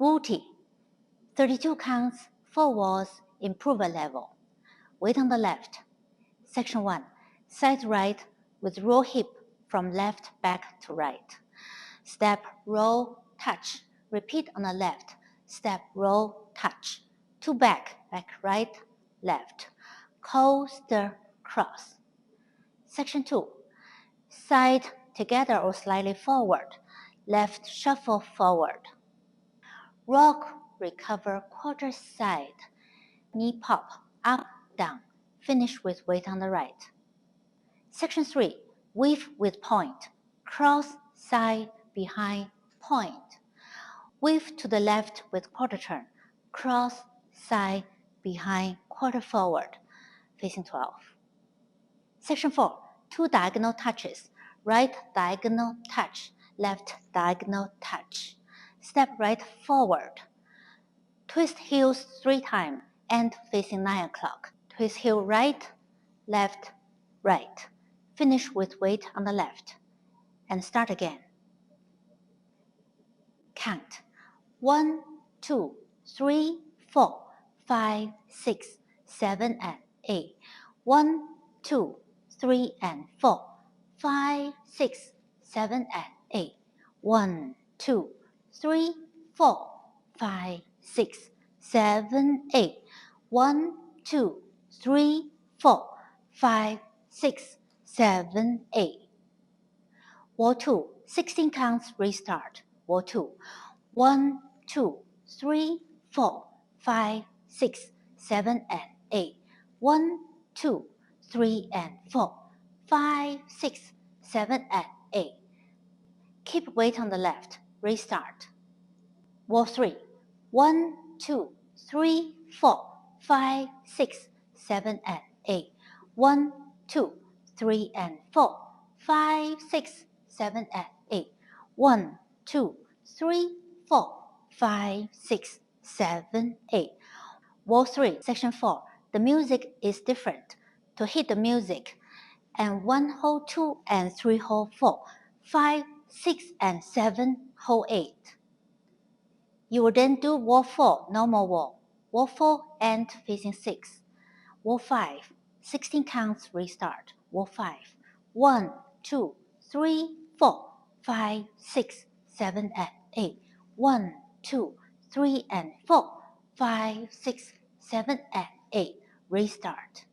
Booty, 32 counts, 4 walls, improvement level. Weight on the left. Section 1. Side right with roll hip from left back to right. Step, roll, touch. Repeat on the left. Step, roll, touch. 2 back, back right, left. Coaster, cross. Section 2. Side together or slightly forward. Left shuffle forward. Rock, recover quarter side. Knee pop, up, down. Finish with weight on the right. Section 3. Weave with point. Cross, side, behind, point. Weave to the left with quarter turn. Cross, side, behind, quarter forward. Facing 12. Section 4. 2 diagonal touches. Right diagonal touch. Left diagonal touch. Step right forward. Twist heels 3 times and facing 9 o'clock. Twist heel right, left, right. Finish with weight on the left. And start again. Count. 1, 2, 3, 4, 5, 6, 7, and 8. 1, 2, 3, and 4, 5, 6, 7, and 8. 1, 2, 3, 4, 5, 6, 7, 8. 1, 2, 3, 4, 5, 6, 7, 8. Wall 2, 16 counts, restart. Wall 2. 1, 2, 3, 4, 5, 6, 7, and 8. 1, 2, 3, and 4, 5, 6, 7, and 8. Keep weight on the left. Restart. Wall 3. 1, 2, 3, 4, 5, 6, 7, and 8. 1, 2, 3, and 4, 5, 6, 7, and 8. 1, 2, 3, 4, 5, 6, 7, 8. Wall 3, section 4. The music is different. To hit the music, and 1 hold 2 and 3 hold 4, 5, 6, and 7 hold 8. You will then do wall 4, normal wall. Wall 4 and facing 6. Wall 5, 16 counts, restart. Wall 5. 1, 2, 3, 4, 5, 6, 7, and 8. 1, 2, 3, and 4, 5, 6, 7, and 8. Restart.